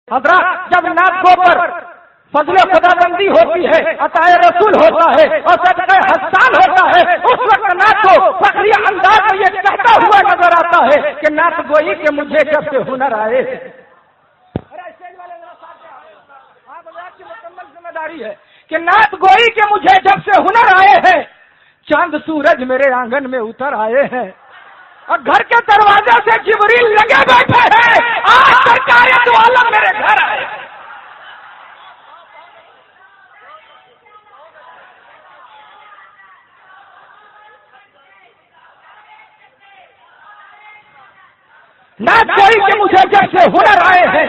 حضرات جب نعتوں پر فضل خدا بندی ہوتی ہے، عطائے رسول ہوتا ہے اور صدقہ حسان ہوتا ہے، اس وقت نعت کو فخری انداز میں یہ کہتا ہوا نظر آتا ہے کہ نعت گوئی کہ مجھے جب سے ہنر آئے، کی مکمل ذمہ داری ہے کہ نعت گوئی کہ مجھے جب سے ہنر آئے ہیں، چاند سورج میرے آنگن میں اتر آئے ہیں اور گھر کے دروازے سے جبریل لگے بیٹھے ہیں، آج سرکار دو عالم میرے گھر آئے۔ نعت گوئی کہ مجھے جب سے ہنر آئے ہیں،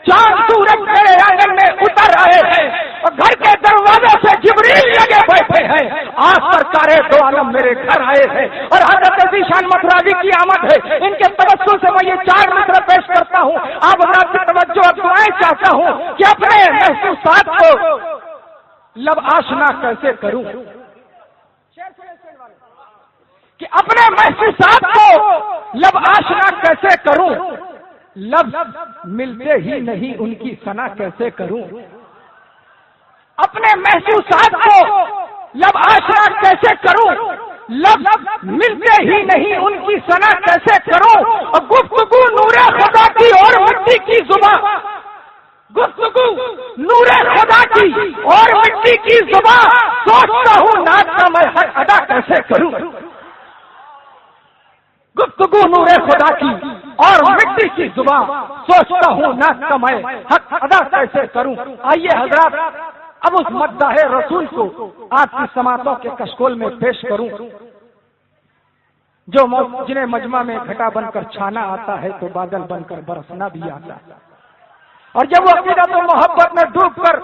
چاند سورج میرے آنگن میں اتر آئے ہیں اور گھر کے دروازے سے جبریل لگے بیٹھے ہیں، آج سرکار دو عالم میرے گھر آئے ہیں اور حضرت ذیشان مطرازی کی آمد ہے۔ ان کے توسل سے میں یہ 4 مصرع پیش کرتا ہوں، آپ حضرات کی توجہ اور دعائیں چاہتا ہوں کہ اپنے محسوسات کو لب آشنا کیسے کروں، کہ اپنے محسوسات کو لب آشنا کیسے کروں، لفظ ملتے ہی نہیں ان کی ثنا کیسے کروں، اپنے محسوسات کو لب آشنا کیسے کروں، لفظ ملتے ہی نہیں ان کی ثنا کیسے کروں، اور گفتگو نور خدا کی اور مٹی کی زبان، گفتگو نور خدا کی اور مٹی کی زبان، سوچتا ہوں نعت کا میں حق ادا کیسے کروں، گفتگو نور خدا کی اور مٹی کی زبان، سوچتا ہوں نعت کا میں حق ادا کیسے کروں۔ آئیے حضرات اب اس مداح رسول کو آپ کی سماعتوں کے کشکول میں پیش کروں، جو جنہیں مجمع میں گھٹا بن کر چھانا آتا ہے تو بادل بن کر برسنا بھی آتا ہے، اور جب وہ عقیدت و محبت میں ڈوب کر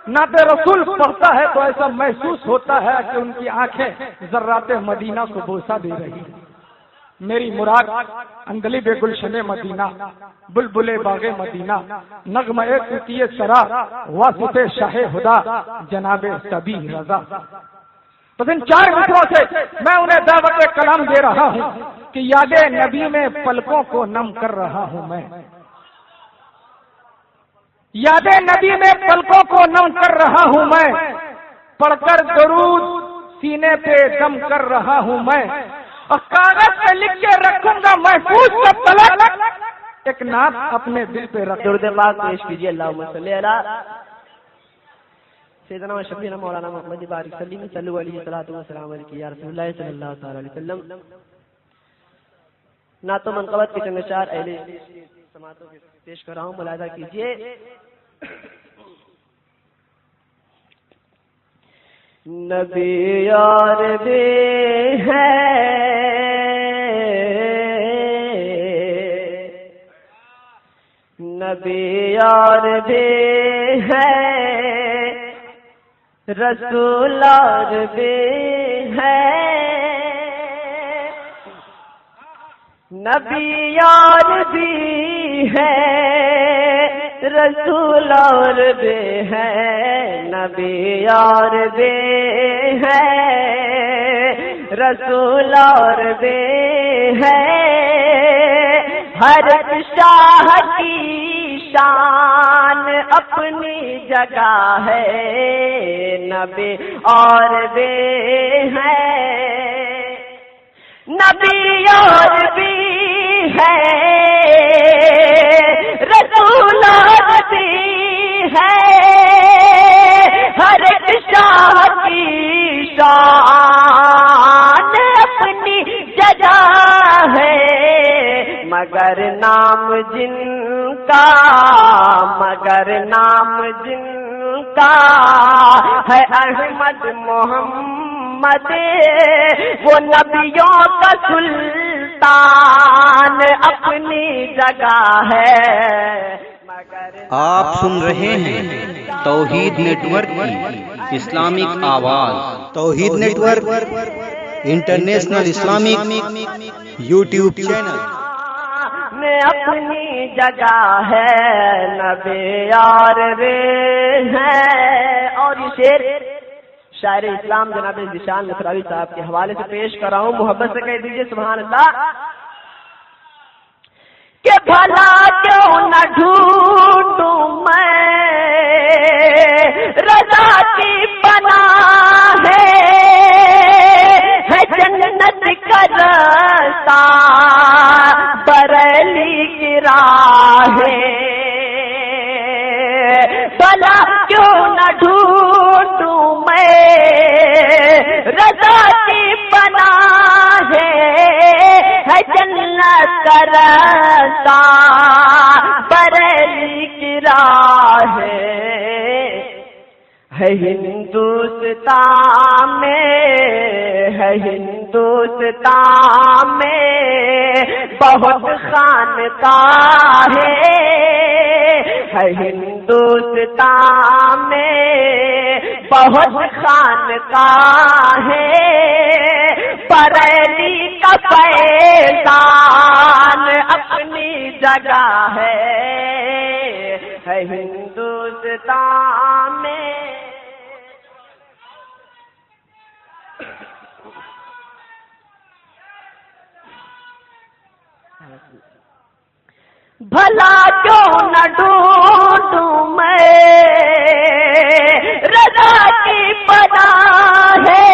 نعت رسول پڑھتا ہے تو ایسا محسوس ہوتا ہے کہ ان کی آنکھیں ذرات مدینہ کو بوسہ دے رہی ہیں۔ میری مراد اندلیب گلشن مدینہ، بلبل باغ مدینہ، نغمہ طوطی سرا، واسط شاہ خدا جناب سبی رضا۔ تو ان 4 مصروں سے میں انہیں دعوت کلام دے رہا ہوں کہ یاد نبی میں پلکوں کو نم کر رہا ہوں میں، یاد نبی میں پلکوں کو نم کر رہا ہوں میں، پڑھ کر درود سینے پہ دم کر رہا ہوں میں، اور کاغذ پہ لکھ کے رکھوں گا محفوظ کب تلک، ایک نعت اپنے دل پہ رکھ۔ درود پاک پیش کیجیے، اللہم صلی علی سیدنا و شفیعنا مولانا محمد بارک سلیم صلو علیہ الصلوۃ والسلام علیہ یا رسول اللہ صلی اللہ تعالی علیہ وسلم۔ نعت و منقبت کے چند اشعار اہل سماعتوں کے پیش کر رہا ہوں، ملاحظہ کیجیے۔ نبی یار بھی ہے، نبی یار بھی ہے، رسول اور بھی ہے، نبی یار بھی ہے، رسول اور بھی ہے، نبی یار بھی ہے، رسول اور بھی ہے، ہر شاہ کی شان اپنی جگہ ہے، نبی اور بھی ہے، نبی اور بھی ہے، رسول اور بھی ہے، ہر ایک شاہ کی شان اپنی جگہ ہے، مگر نام جن کا، مگر نام جن کا ہے احمد محمد، وہ نبیوں کا سلطان اپنی جگہ ہے۔ آپ سن رہے ہیں توحید نیٹ ورک کی اسلامک آواز، توحید network international Islamic YouTube channel میں اپنی جگہ ہے، نبی یار رے ہے۔ اور یہ شاعر اسلام جناب ذیشان مطرازی صاحب کے حوالے سے پیش کر رہا ہوں، محبت سے کہہ دیجیے سبحان اللہ۔ کہ بھلا کیوں نہ ڈھونڈوں بریلی کی راہیں بھلا کیوں نہ ڈھونڈوں میں رضا کی پناہ ہے جنت کا راستہ بریلی کی راہ ہے ہندوستان میں بہت خانقاہ ہے ہندوستان میں بہت خانقاہ بریلی کا فیضان اپنی جگہ ہے ہندوستان میں بھلا کیوں نہ ڈھونڈوں میں رضا کی پناہ ہے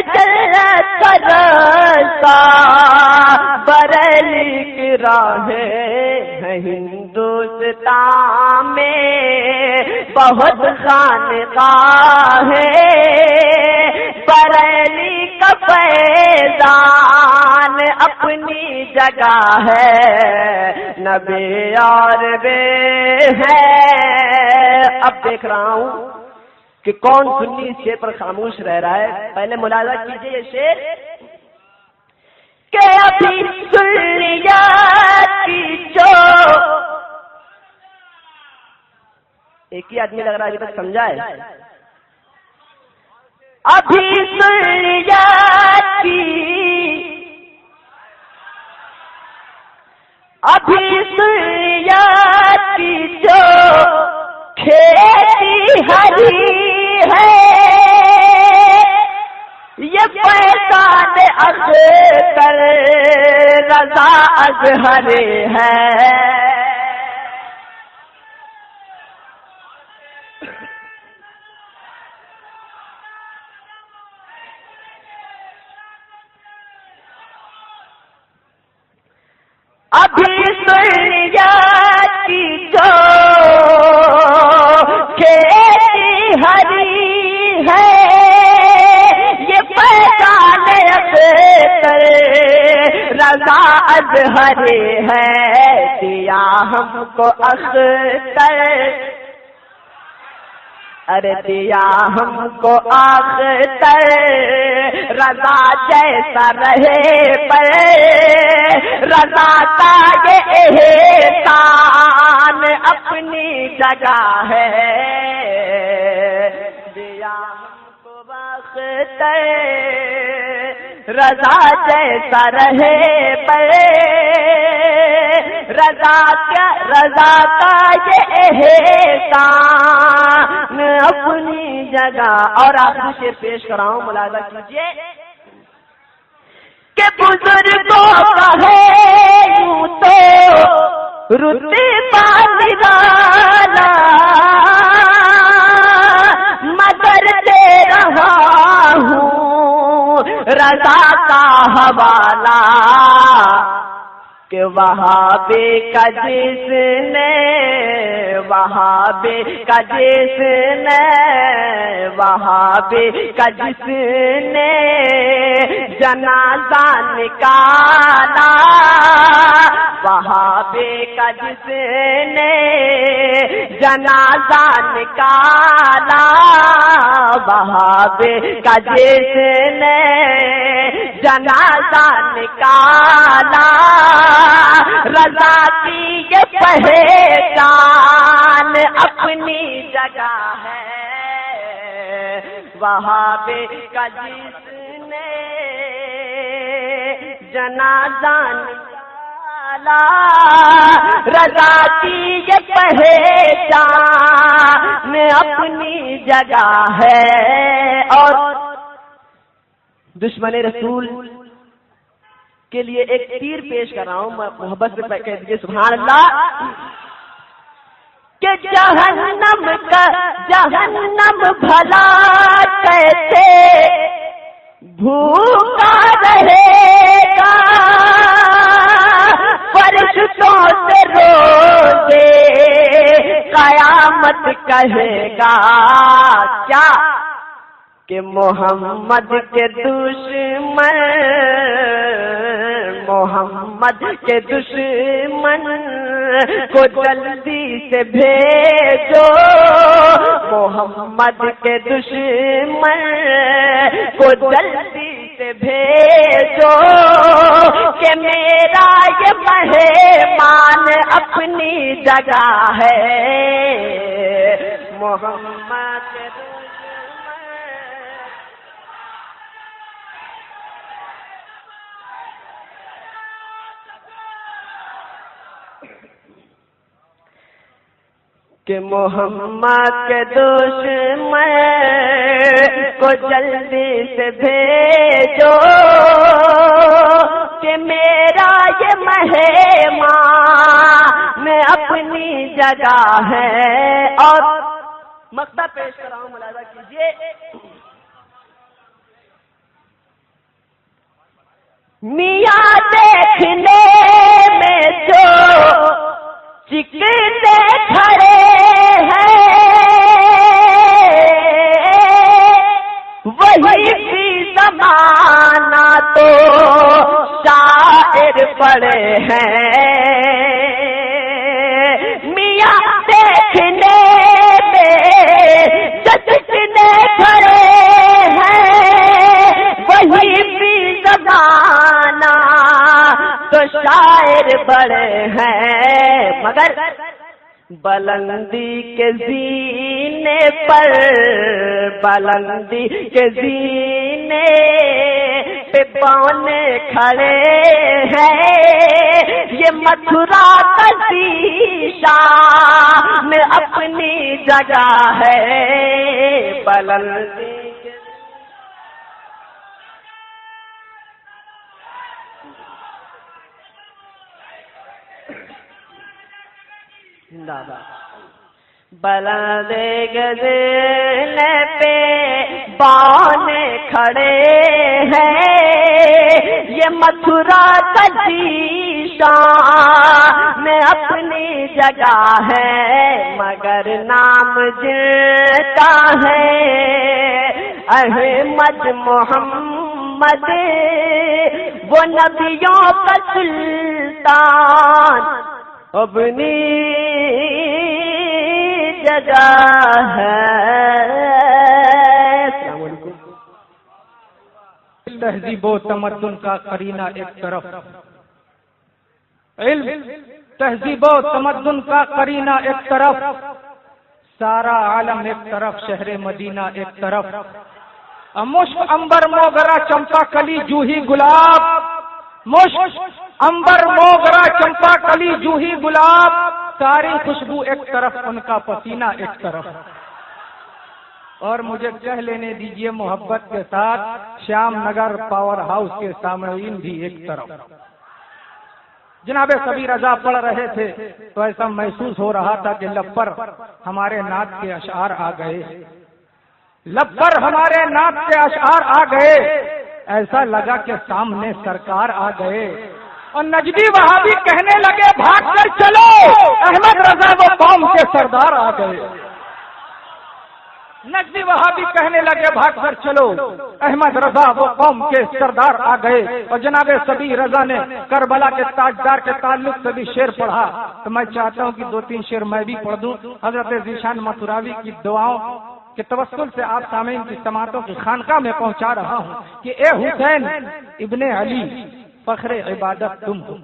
جنت کا راستہ بریلی کی راہ ہے ہندوستان میں بہت خانقاہ ہے بریلی کا فیضان اپنی جگہ ہے نبی اور بے ہے۔ اب دیکھ رہا ہوں کہ کون سنی اس شعر پر خاموش رہ رہا ہے۔ پہلے ملاحظہ کیجئے یہ شعر کہ ابھی سن لیا کی جو ایک ہی آدمی لگ رہا ہے ابھی تک سمجھا ہے۔ ابھی سن لیا کی ابھی سنیا کی جو کھیتی ہری ہے یہ فیضان اختر رضا اظہر ہے۔ ابھی سنیا کی جو کھیتی ہری ہے یہ فیضان اختر رضا اظہر ہے۔ دیا ہم کو اختر ارے دیا ہم کو اختر رضا جیسا رہے پر رضا کا یہ احسان اپنی جگہ ہے۔ دیا ہم کو اختر رضا جیسا رہے پر رضا کا یہ احسان اپنی جگہ۔ اور آخری شعر پیش کراؤں ملاحظہ کیجیے کہ بزرگوں کا ہے یوں تو رتبہ نرالا مگر دے رہا ہوں رضا کا حوالہ کہ وہابی کا جس نے جنازہ نکالا وہابی کا جس نے جنازہ نکالا وہابی کا جس نے جنازہ نکالا رضا کی یہ پہچان اپنی جگہ ہے۔ وہابی کا جس نے جنازہ نکالا رضا کی یہ پہچان اپنی جگہ ہے۔ اور دشمن رسول کے لیے ایک تیر پیش کر رہا ہوں، محبت سے کہہ دیجیے سبحان اللہ۔ کہ جہنم بھلا کیسے بھوکا رہے گا فرشتوں سے روزے قیامت کہے گا کیا کہ محمد کے دشمن کو جلدی سے بھیجو، محمد کے دشمن کو جلدی سے بھیجو کہ میرا یہ مہمان اپنی جگہ ہے، محمد کے کہ محمد کے دشمن کو جلدی سے بھیجو کہ میرا یہ مہمان میں اپنی جگہ ہے۔ اور مقطع پیش کر رہا ہوں، ملاحظہ کیجیے۔ میاں دیکھنے میں جو چکنے کھڑے ہیں وہی بھی زمانہ تو شاعر پڑے ہیں، میاں دیکھنے میں جو چکنے کھڑے ہیں وہی بھی زمانہ تو شاعر بڑے ہیں، مگر بلندی کے زینے پر، بلندی کے زینے پہ پونے کھڑے ہیں، یہ متھرا کا شان میں اپنی جگہ ہے، بلندی بلند گزینے پہ بانے کھڑے ہیں، یہ متھرا کا ذیشان میں اپنی جگہ ہے، مگر نام جن کا ہے احمد محمد، وہ نبیوں کا سلطان اپنی جگہ ہے۔ السلام علیکم۔ تہذیب و تمدن کا قرینہ ایک طرف، علم تہذیب و تمدن کا قرینہ ایک طرف، سارا عالم ایک طرف، شہر مدینہ ایک طرف، مشک عنبر موگرا چمپا کلی جوہی گلاب، مشک عنبر موگرا چمپا کلی جوہی گلاب، ساری خوشبو ایک طرف، ان کا پسینہ ایک طرف۔ اور مجھے کہہ لینے دیجئے محبت کے ساتھ، شیام نگر پاور ہاؤس کے سامعین بھی ایک طرف۔ جناب سبیر رضا پڑھ رہے تھے تو ایسا محسوس ہو رہا تھا کہ لب پر ہمارے نعت کے اشعار آ گئے، لب پر ہمارے نعت کے اشعار آ گئے، ایسا لگا کہ سامنے سرکار آ گئے، اور نجدی وہابی کہنے لگے بھاگ کر چلو، احمد رضا وہ قوم کے سردار آ گئے۔ نجدی وہابی کہنے لگے بھاگ کر چلو، احمد رضا وہ قوم کے سردار آ گئے۔ اور جناب سبیر رضا نے کربلا کے تاجدار کے تعلق سے بھی شعر پڑھا، تو میں چاہتا ہوں کہ 2-3 شعر میں بھی پڑھ دوں، حضرت ذیشان متھراوی کی دعاؤں کے توسل سے آپ سامعین کی سماعتوں کی خانقاہ میں پہنچا رہا ہوں کہ اے حسین ابن علی فخر عبادت تم ہو۔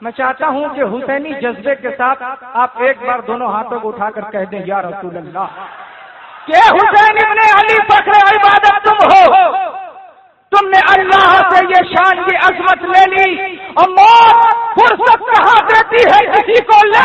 میں چاہتا ہوں کہ حسینی جذبے کے ساتھ آپ ایک بار دونوں ہاتھوں کو اٹھا کر کہہ دیں یا رسول اللہ، کہ حسین ابن علی فخر عبادت تم ہو، تم نے اللہ سے یہ شان کی عظمت لے لی، اور موت فرصت کہاں دیتی ہے کسی کو لے